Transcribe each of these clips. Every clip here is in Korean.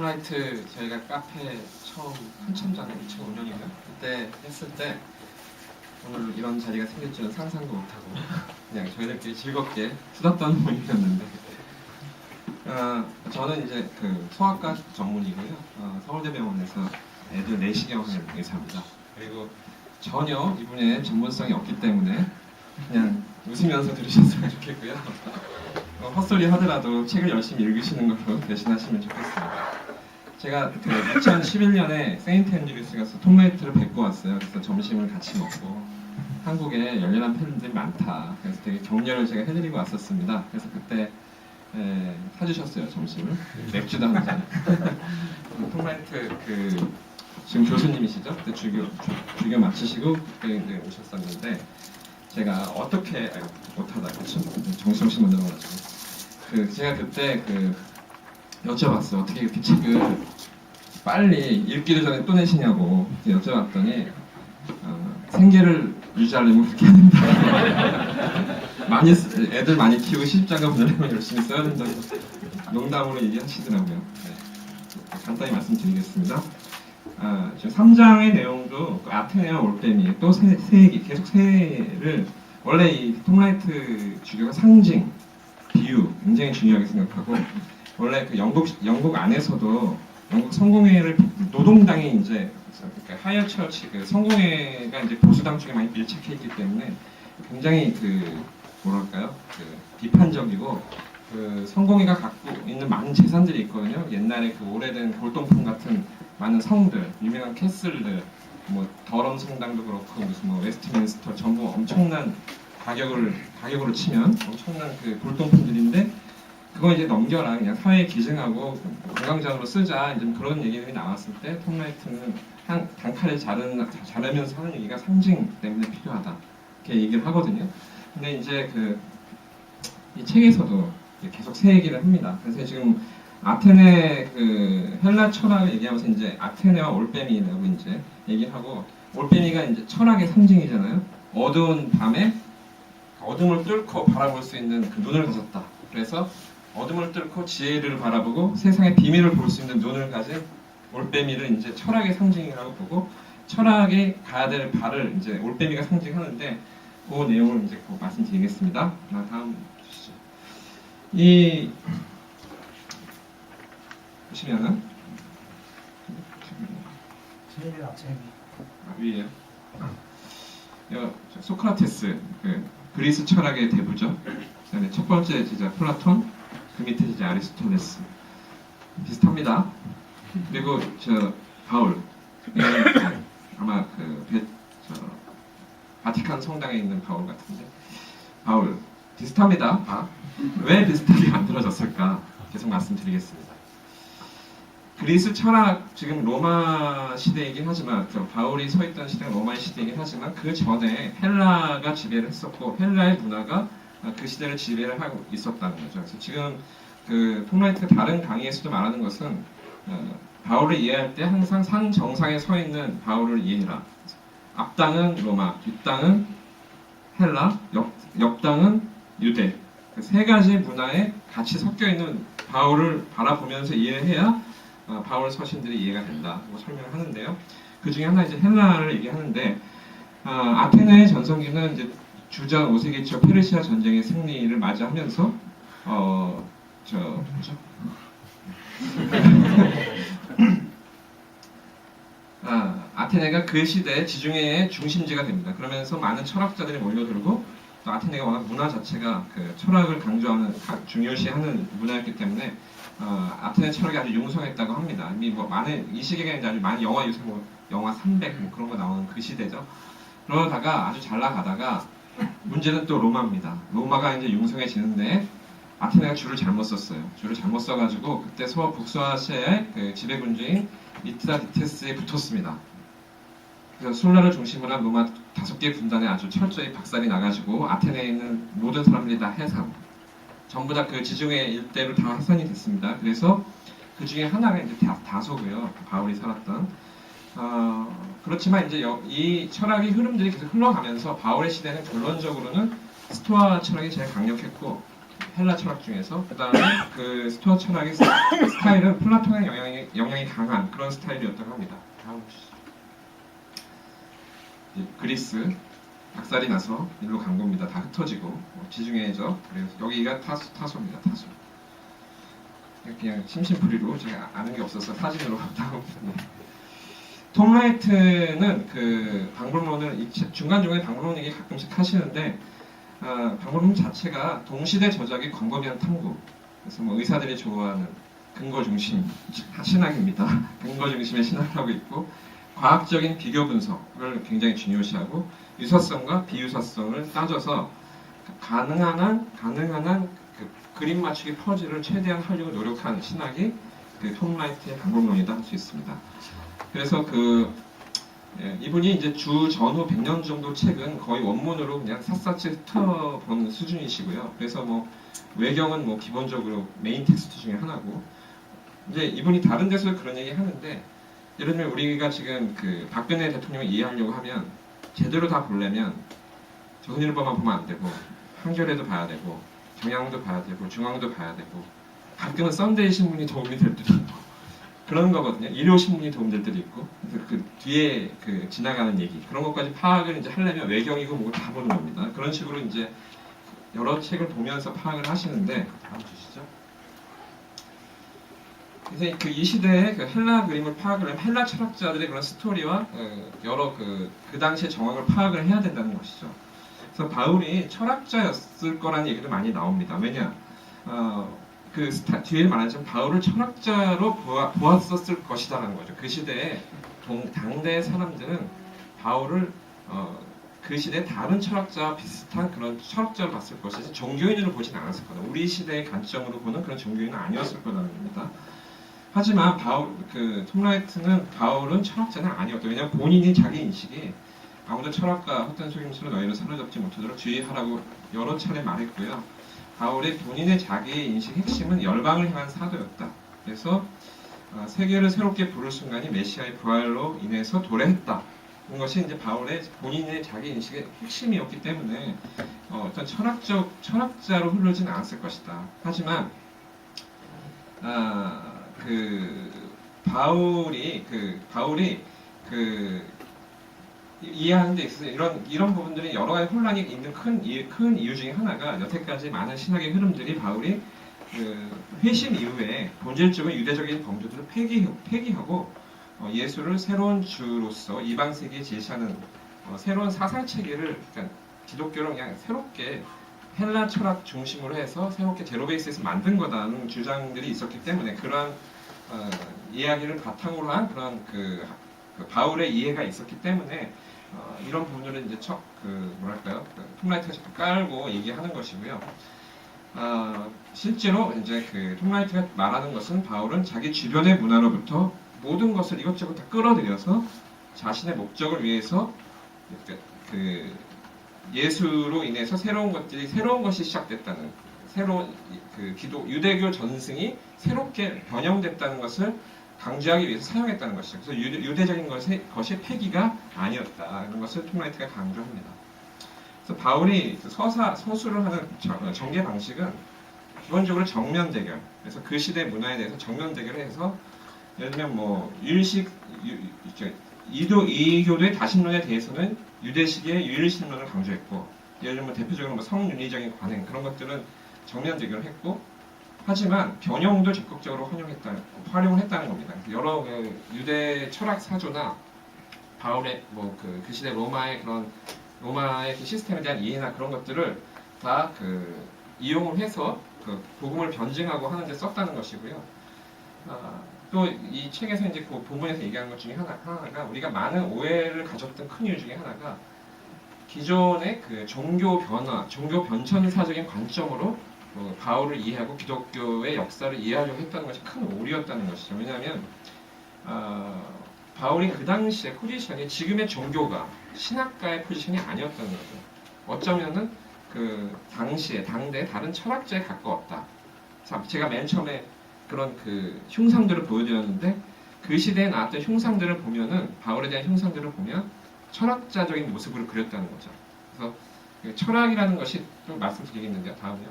톰라이트 저희가 카페 처음 한참 전에 2005년인가 그때 했을 때 오늘 이런 자리가 생길 줄은 상상도 못하고 그냥 저희들끼리 즐겁게 수다 떠는 모임이었는데 저는 이제 그 소아과 전문이고요. 서울대병원에서 애들 내시경 하는 의사입니다. 그리고 전혀 이분의 전문성이 없기 때문에 그냥 웃으면서 들으셨으면 좋겠고요. 헛소리 하더라도 책을 열심히 읽으시는 걸로 대신하시면 좋겠습니다. 제가 그 2011년에 세인트 앤드류스 가서 톰라이트를 뵙고 왔어요. 그래서 점심을 같이 먹고 한국에 열렬한 팬들이 많다. 그래서 되게 격려를 제가 해드리고 왔었습니다. 그래서 그때 사주셨어요, 점심을. 맥주도 한 잔. 톰라이트 그 지금 교수님이시죠? 그때 주교 마치시고 그때 이제 오셨었는데 제가 어떻게 못하다 그렇죠? 정신없이 만들어가지고 제가 그때 여쭤봤어요. 어떻게 이렇게 책을 빨리 읽기도 전에 또 내시냐고 여쭤봤더니 생계를 유지하려면 그렇게 해야 된다. 애들 많이 키우고 시집장가 보내려면 열심히 써야 된다고 농담으로 얘기하시더라고요. 네. 간단히 말씀드리겠습니다. 지금 3장의 내용도 아테네와 올빼미 또 세기 계속 세를 원래 이 톰라이트 주교가 상징, 비유 굉장히 중요하게 생각하고 원래 그 영국 안에서도 영국 성공회를 노동당이 이제 그러니까 하이어 처치 그 성공회가 이제 보수당 쪽에 많이 밀착해 있기 때문에 굉장히 뭐랄까요 비판적이고 성공회가 갖고 있는 많은 재산들이 있거든요. 옛날에 오래된 골동품 같은 많은 성들, 유명한 캐슬들, 뭐 더럼 성당도 그렇고 무슨 뭐 웨스트민스터 전부 엄청난 가격으로 치면 엄청난 골동품들인데 그거 이제 넘겨라 그냥 사회에 기증하고 관광장으로 쓰자 이제 그런 얘기들이 나왔을 때 톰라이트는 단칼에 자르면서 하는 얘기가 상징 때문에 필요하다 이렇게 얘기를 하거든요. 근데 이제 이 책에서도 계속 새 얘기를 합니다. 그래서 지금 아테네 헬라 철학을 얘기하면서 이제 아테네와 올빼미라고 이제 얘기하고 올빼미가 이제 철학의 상징이잖아요. 어두운 밤에 어둠을 뚫고 바라볼 수 있는 눈을 가졌다. 그래서 어둠을 뚫고 지혜를 바라보고 세상의 비밀을 볼 수 있는 눈을 가진 올빼미를 이제 철학의 상징이라고 보고 철학에 가야 될 발을 이제 올빼미가 상징하는데 그 내용을 이제 꼭 말씀드리겠습니다. 다음 주시죠. 보시면은 위에요. 소크라테스 그리스 철학의 대부죠. 그다음에 첫 번째 제자 플라톤, 그 밑에 제자 아리스토텔레스 비슷합니다. 그리고 바울 아마 바티칸 성당에 있는 바울 같은데 바울 비슷합니다. 왜 비슷하게 만들어졌을까 계속 말씀드리겠습니다. 그리스 철학 지금 로마 시대이긴 하지만 바울이 서 있던 시대가 로마 시대이긴 하지만 그 전에 헬라가 지배를 했었고 헬라의 문화가 그 시대를 지배를 하고 있었다는 거죠. 그래서 지금 톰라이트가 다른 강의에서도 말하는 것은 바울을 이해할 때 항상 산 정상에 서 있는 바울을 이해해라. 앞당은 로마, 뒷당은 헬라, 옆당은 유대. 세 가지 문화에 같이 섞여 있는 바울을 바라보면서 이해를 해야 바울 서신들이 이해가 된다고 설명을 하는데요. 그 중에 하나 이제 헬라를 얘기하는데 아테네의 전성기는 이제 주전 5세기 초 페르시아 전쟁의 승리를 맞이하면서 뭐죠? 아테네가 그 시대의 지중해의 중심지가 됩니다. 그러면서 많은 철학자들이 몰려들고 또 아테네가 워낙 문화 자체가 철학을 강조하는 중요시하는 문화였기 때문에 아테네 철학이 아주 융성했다고 합니다. 이미 이 시기가 이제 아주 많은 영화 요새 영화 300 그런 거 나오는 그 시대죠. 그러다가 아주 잘 나가다가 문제는 또 로마입니다. 로마가 이제 융성해지는데 아테네가 줄을 잘못 썼어요. 줄을 잘못 써가지고 그때 북서아시아의 지배군주인 미트라디테스에 붙었습니다. 그래서 술라를 중심으로 한 로마 5개 군단에 아주 철저히 박살이 나가지고 아테네에 있는 모든 사람들이 다 해산. 전부 다 지중해 일대로 다 해산이 됐습니다. 그래서 그 중에 하나가 이제 다소고요. 바울이 살았던. 그렇지만 이제 이 철학의 흐름들이 계속 흘러가면서 바울의 시대는 결론적으로는 스토아 철학이 제일 강력했고 헬라 철학 중에서. 그 다음에 그 스토아 철학의 스타일은 플라톤의 영향이 강한 그런 스타일이었다고 합니다. 다음 주시죠. 그리스 박살이 나서 일로 간 겁니다. 다 흩어지고 지중해죠. 그래서 여기가 타소입니다. 타소. 그냥 심심풀이로 제가 아는 게 없어서 사진으로 나옵니다. 톰 라이트는 그 방법론을 중간중간에 방법론 얘기 가끔씩 하시는데 방법론 자체가 동시대 저작의 광범위한 탐구. 그래서 뭐 의사들이 좋아하는 근거 중심 신학입니다. 근거 중심의 신학을 하고 있고 과학적인 비교 분석을 굉장히 중요시하고 유사성과 비유사성을 따져서 가능한 한 그 그림 맞추기 퍼즐을 최대한 하려고 노력하는 신학이 그 톰 라이트의 방법론이다 할 수 있습니다. 그래서 이분이 이제 주 전후 100년 정도 책은 거의 원문으로 그냥 샅샅이 훑어본 수준이시고요. 그래서 뭐 외경은 뭐 기본적으로 메인 텍스트 중에 하나고 이제 이분이 다른 데서 그런 얘기 하는데 예를 들면 우리가 지금 그 박근혜 대통령을 이해하려고 하면 제대로 다 보려면 조선일보만 보면 안 되고 한겨레도 봐야 되고 경향도 봐야 되고 중앙도 봐야 되고 가끔은 썬데이 신문이 도움이 될 때도 있고 그런 거거든요. 일요 신문이 도움될 때도 있고 그래서 그 뒤에 그 지나가는 얘기 그런 것까지 파악을 이제 하려면 외경이고 뭐고 다 보는 겁니다. 그런 식으로 이제 여러 책을 보면서 파악을 하시는데 다음 주시죠. 그래서 이 시대의 그 헬라 그림을 파악을 하면 헬라 철학자들의 그런 스토리와 여러 그 당시의 정황을 파악을 해야 된다는 것이죠. 그래서 바울이 철학자였을 거라는 얘기도 많이 나옵니다. 왜냐? 뒤에 말하자면 바울을 철학자로 보았었을 것이다라는 거죠. 그 시대에 당대의 사람들은 바울을 그 시대 다른 철학자와 비슷한 그런 철학자로 봤을 것이지 종교인으로 보진 않았을 거다. 우리 시대의 관점으로 보는 그런 종교인은 아니었을 거라는 겁니다. 하지만 톰 라이트는 바울은 철학자는 아니었다. 왜냐하면 본인이 자기 인식이 아무도 철학과 헛된 속임수로 너희를 사로잡지 못하도록 주의하라고 여러 차례 말했고요. 바울의 본인의 자기 인식 핵심은 열방을 향한 사도였다. 그래서 세계를 새롭게 부를 순간이 메시아의 부활로 인해서 도래했다. 그런 것이 이제 바울의 본인의 자기 인식의 핵심이었기 때문에 어떤 철학자로 흐르진 않았을 것이다. 하지만 바울이 이해하는 데 있어서 이런 부분들이 여러 가지 혼란이 있는 큰 이유 중에 하나가 여태까지 많은 신학의 흐름들이 바울이 회심 이후에 본질적인 유대적인 범죄들을 폐기하고 예수를 새로운 주로서 이방 세계에 제시하는 새로운 사상 체계를 그러니까 기독교를 그냥 새롭게 헬라 철학 중심으로 해서 새롭게 제로베이스에서 만든 거다는 주장들이 있었기 때문에 그러한 이야기를 바탕으로 한 그런 그 바울의 이해가 있었기 때문에 이런 부분들은 이제 톰 라이트가 자꾸 깔고 얘기하는 것이고요. 실제로 이제 톰 라이트가 말하는 것은 바울은 자기 주변의 문화로부터 모든 것을 이것저것 다 끌어들여서 자신의 목적을 위해서 예수로 인해서 새로운 것이 시작됐다는 새로운 유대교 전승이 새롭게 변형됐다는 것을 강조하기 위해서 사용했다는 것이죠. 그래서 유대적인 것이 폐기가 아니었다. 이런 것을 톰 라이트가 강조합니다. 그래서 바울이 서술을 하는 전개 방식은 기본적으로 정면 대결. 그래서 그 시대 문화에 대해서 정면 대결을 해서 예를 들면 뭐 이교도의 다신론에 대해서는 유대식의 유일신론을 강조했고 예를 들면 대표적으로 뭐 성윤리적인 관행 그런 것들은 정면 대결을 했고 하지만 변형도 적극적으로 활용을 했다는 겁니다. 여러 유대 철학 사조나 바울의 그 시대 로마의 그 시스템에 대한 이해나 그런 것들을 다 이용을 해서 복음을 변증하고 하는데 썼다는 것이고요. 또 이 책에서 이제 그 본문에서 얘기하는 것 중에 하나가 우리가 많은 오해를 가졌던 큰 이유 중에 하나가 기존의 그 종교 변화, 종교 변천사적인 관점으로 바울을 이해하고 기독교의 역사를 이해하려고 했다는 것이 큰 오류였다는 것이죠. 왜냐하면 바울이 그 당시의 포지션이 지금의 종교가 신학가의 포지션이 아니었다는 거죠. 어쩌면은 그 당시에 당대의 다른 철학자에 가까웠다. 제가 맨 처음에 그런 흉상들을 보여드렸는데 그 시대에 나왔던 흉상들을 보면은 바울에 대한 흉상들을 보면 철학자적인 모습으로 그렸다는 거죠. 그래서 철학이라는 것이 좀 말씀드리겠는데요. 다음이요.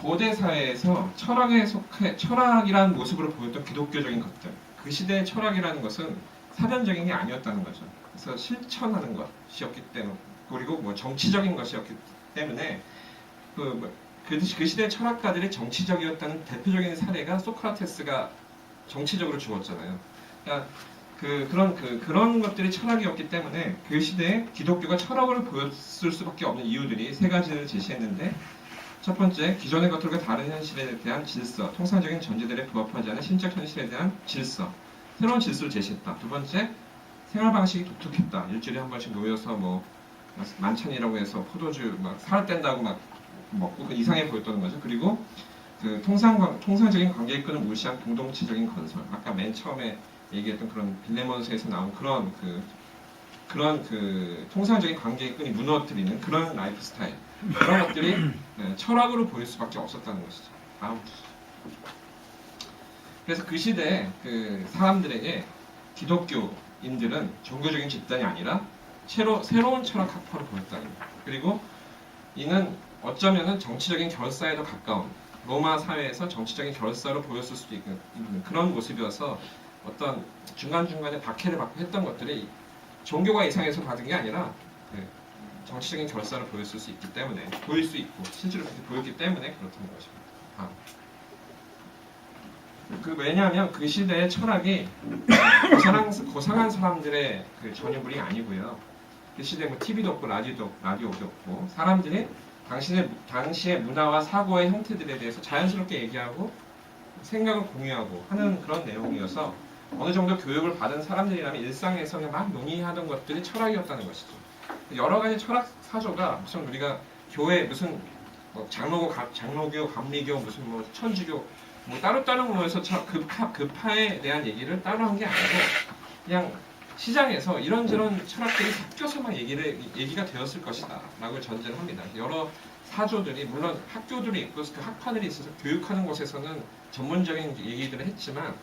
고대 사회에서 철학이라는 모습으로 보였던 기독교적인 것들, 그 시대의 철학이라는 것은 사변적인 게 아니었다는 거죠. 그래서 실천하는 것이었기 때문에, 그리고 뭐 정치적인 것이었기 때문에 그 시대의 철학가들이 정치적이었다는 대표적인 사례가 소크라테스가 정치적으로 죽었잖아요. 그러니까 그런 것들이 철학이었기 때문에 그 시대에 기독교가 철학을 보였을 수밖에 없는 이유들이 세 가지를 제시했는데, 첫 번째, 기존의 것들과 다른 현실에 대한 질서, 통상적인 전제들에 부합하지 않은 신적 현실에 대한 질서, 새로운 질서를 제시했다. 두 번째, 생활 방식이 독특했다. 일주일에 한 번씩 모여서 뭐 만찬이라고 해서 포도주 막 살을 뗀다고 막 먹고 이상해 보였다는 거죠. 그리고 그 통상적인 관계 이끈을 무시한 공동체적인 건설. 아까 맨 처음에 얘기했던 그런 빌레몬스에서 나온 그런 통상적인 관계 이끈이 무너뜨리는 그런 라이프 스타일. 그런 것들이 철학으로 보일 수밖에 없었다는 것이죠. 다음. 그래서 그 시대에 그 사람들에게 기독교인들은 종교적인 집단이 아니라 새로운 철학 학파로 보였다는 거예요. 그리고 이는 어쩌면은 정치적인 결사에도 가까운, 로마 사회에서 정치적인 결사로 보였을 수도 있는 그런 모습이어서 어떤 중간중간에 박해를 받고 했던 것들이 종교가 이상해서 받은 게 아니라 정치적인 결사를 보였을 수 있기 때문에, 보일 수 있고 실제로 그렇게 보였기 때문에 그렇다는 것입니다. 왜냐하면 그 시대의 철학이 고상한 사람들의 그 전유물이 아니고요. 그 시대에 뭐 TV도 없고 라디오도 없고, 사람들이 당시의 문화와 사고의 형태들에 대해서 자연스럽게 얘기하고 생각을 공유하고 하는 그런 내용이어서 어느 정도 교육을 받은 사람들이라면 일상에서 그냥 막 논의하던 것들이 철학이었다는 것이죠. 여러 가지 철학 사조가 무슨 우리가 교회 무슨 뭐 장로교, 감리교, 무슨 뭐 천주교 뭐 따로 모여서 그 파에 대한 얘기를 따로 한 게 아니고 그냥 시장에서 이런저런 철학들이 섞여서만 얘기가 되었을 것이다 라고 전제를 합니다. 여러 사조들이, 물론 학교들이 있고 그 학파들이 있어서 교육하는 곳에서는 전문적인 얘기들을 했지만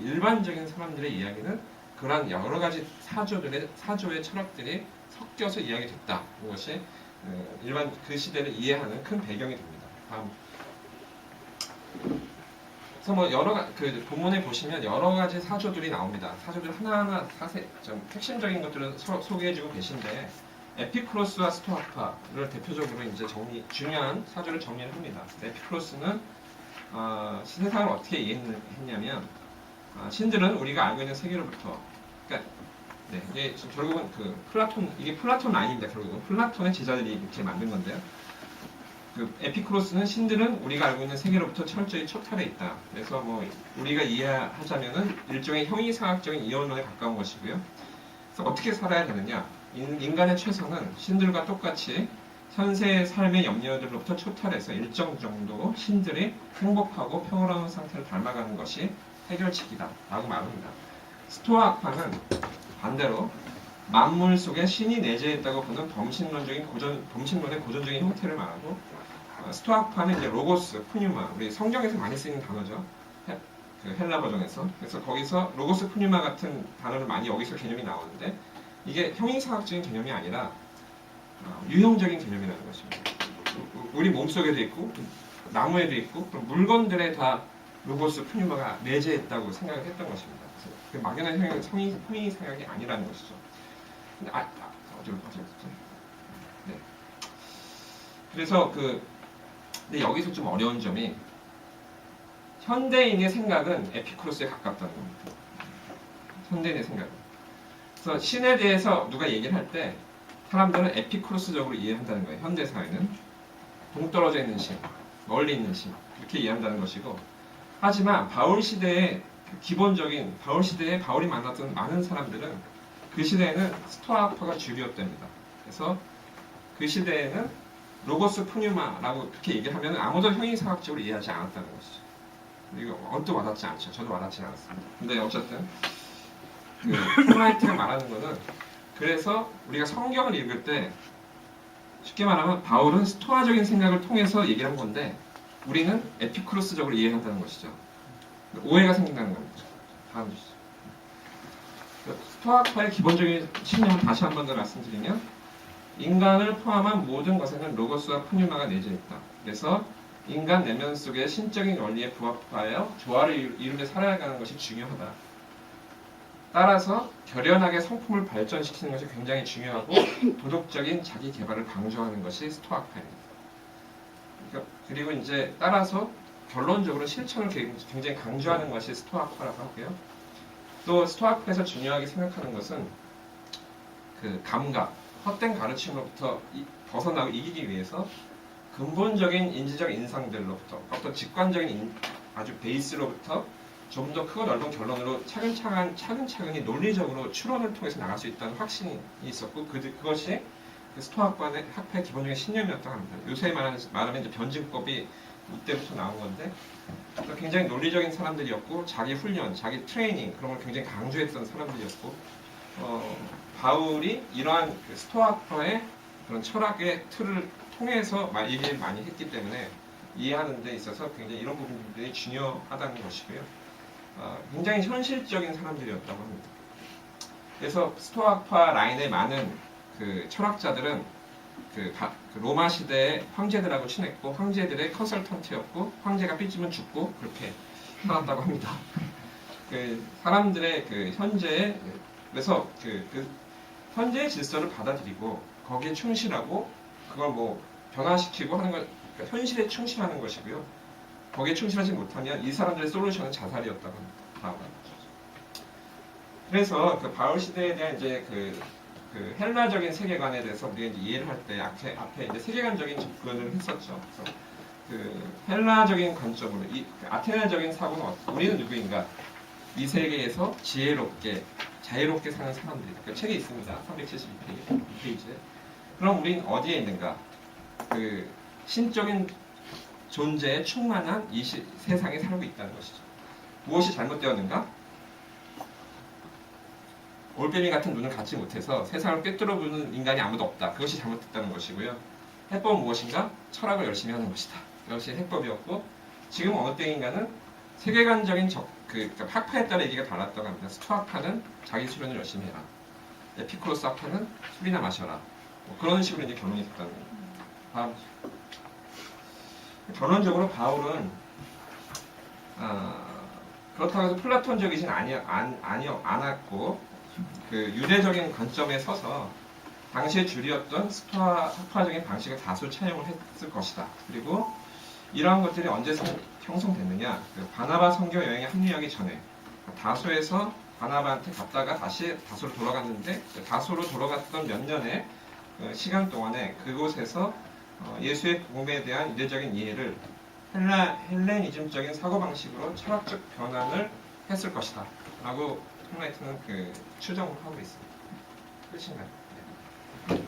일반적인 사람들의 이야기는 그러한 여러 가지 사조의 철학들이 섞여서 이야기됐다. 이것이 일반 그 시대를 이해하는 큰 배경이 됩니다. 다음. 그래서 뭐 그 본문에 보시면 여러 가지 사조들이 나옵니다. 사조들 하나하나 좀 핵심적인 것들을 소개해주고 계신데, 에피쿠로스와 스토아파를 대표적으로 이제 중요한 사조를 정리를 합니다. 에피쿠로스는 세상을 어떻게 이해했냐면, 신들은 우리가 알고 있는 세계로부터, 그러니까 이게 결국은 이게 플라톤 아닙니다. 결국은 플라톤의 제자들이 이렇게 만든 건데요. 에피쿠로스는 신들은 우리가 알고 있는 세계로부터 철저히 초탈해 있다. 그래서 뭐 우리가 이해하자면은 일종의 형이상학적인 이원론에 가까운 것이고요. 그래서 어떻게 살아야 되느냐? 인간의 최선은 신들과 똑같이 현세의 삶의 염려들로부터 초탈해서 일정 정도 신들이 행복하고 평화로운 상태를 닮아가는 것이 해결책이다 라고 말합니다. 스토아 학파는 반대로 만물 속에 신이 내재했다고 보는 범신론의 고전적인 형태를 말하고, 스토아파는 이제 로고스, 푸뉴마, 우리 성경에서 많이 쓰이는 단어죠. 그 헬라 버전에서. 그래서 거기서 로고스, 푸뉴마 같은 단어를 많이 여기서 개념이 나오는데, 이게 형이상학적인 개념이 아니라 유형적인 개념이라는 것입니다. 우리 몸속에도 있고 나무에도 있고 그런 물건들에 다 로고스, 푸뉴마가 내재했다고 생각을 했던 것입니다. 그래서 그 막연한 형이상학이 아니라는 것이죠. 근데 어디로 네. 그래서 근데 여기서 좀 어려운 점이, 현대인의 생각은 에피쿠로스에 가깝다는 겁니다. 현대인의 생각은. 그래서 신에 대해서 누가 얘기를 할 때 사람들은 에피쿠로스적으로 이해한다는 거예요. 현대 사회는 동떨어져 있는 신, 멀리 있는 신, 이렇게 이해한다는 것이고, 하지만 바울 시대에 바울이 만났던 많은 사람들은 그 시대에는 스토아파가 주류였답니다. 그래서 그 시대에는 로고스 푸뉴마라고 그렇게 얘기를 하면 아무도 형이상학적으로 이해하지 않았다는 것이죠. 이거 언뜻 와닿지 않죠. 저도 와닿지 않았습니다. 근데 어쨌든 폴라이트가 말하는 거는, 그래서 우리가 성경을 읽을 때 쉽게 말하면 바울은 스토아적인 생각을 통해서 얘기를 한 건데 우리는 에피쿠로스적으로 이해한다는 것이죠. 오해가 생긴다는 겁니다. 다음 주시죠. 스토아파의 기본적인 신념을 다시 한 번 더 말씀드리면, 인간을 포함한 모든 것에는 로고스와 푸뉴마가 내재있다. 그래서 인간 내면 속의 신적인 원리에 부합하여 조화를 이루며 살아가는 것이 중요하다. 따라서 결연하게 성품을 발전시키는 것이 굉장히 중요하고 도덕적인 자기 개발을 강조하는 것이 스토아파입니다. 그리고 이제 따라서 결론적으로 실천을 굉장히 강조하는 것이 스토아파라고 하고요. 또 스토아파에서 중요하게 생각하는 것은 그 감각, 헛된 가르침으로부터 벗어나고 이기기 위해서 근본적인 인지적 인상들로부터 어떤 직관적인 아주 베이스로부터 좀 더 크고 넓은 결론으로 차근차근히 논리적으로 추론을 통해서 나갈 수 있다는 확신이 있었고 그것이 스토아과의 학파의 기본적인 신념이었다고 합니다. 요새 말하면 이제 변증법이 이때부터 나온 건데 굉장히 논리적인 사람들이었고 자기 훈련, 자기 트레이닝 그런 걸 굉장히 강조했던 사람들이었고 바울이 이러한 스토아과의 그런 철학의 틀을 통해서 얘기를 많이 했기 때문에 이해하는 데 있어서 굉장히 이런 부분들이 중요하다는 것이고요. 굉장히 현실적인 사람들이었다고 합니다. 그래서 스토아파 라인의 많은 그 철학자들은 그 로마 시대의 황제들하고 친했고 황제들의 컨설턴트였고 황제가 삐지면 죽고 그렇게 살았다고 합니다. 그 사람들의 그 현재의 그래서 그 현재의 질서를 받아들이고 거기에 충실하고 그걸 뭐 변화시키고 하는 걸 그러니까 현실에 충실하는 것이고요. 거기에 충실하지 못하면 이 사람들의 솔루션은 자살이었다고 합니다. 그래서 그 바울 시대에 대한 이제 그 헬라적인 세계관에 대해서 우리가 이제 이해를 할 때 앞에 이제 세계관적인 접근을 했었죠. 그래서 그 헬라적인 관점으로 이 아테네적인 사고는 우리는 누구인가? 이 세계에서 지혜롭게 자유롭게 사는 사람들이다. 그 책에 있습니다. 372페이지에. 그럼 우리는 어디에 있는가? 그 신적인 존재에 충만한 이 세상에 살고 있다는 것이죠. 무엇이 잘못되었는가? 올빼미 같은 눈을 갖지 못해서 세상을 꿰뚫어보는 인간이 아무도 없다. 그것이 잘못됐다는 것이고요. 해법은 무엇인가? 철학을 열심히 하는 것이다. 이것이 해법이었고 지금 어느 때인가는 세계관적인 그러니까 학파에 따라 얘기가 달랐다고 합니다. 스토아파는 자기 수련을 열심히 해라. 에피쿠로스 학파는 술이나 마셔라. 뭐 그런 식으로 이제 결론이 됐다는 거예요. 결론적으로 바울은 그렇다고 해서 플라톤적이진 않았고 그 유대적인 관점에 서서 당시의 주류였던 스토아 학파적인 방식을 다수 차용을 했을 것이다. 그리고 이러한 것들이 언제 형성됐느냐? 그 바나바 선교 여행에 합류하기 전에 다소에서 바나바한테 갔다가 다시 다소로 돌아갔는데 다소로 돌아갔던 몇 년의 시간 동안에 그곳에서 예수의 복음에 대한 이례적인 이해를 헬레니즘적인 사고방식으로 철학적 변환을 했을 것이다. 라고 헬라이트는 그 추정을 하고 있습니다. 끝인가요? 네.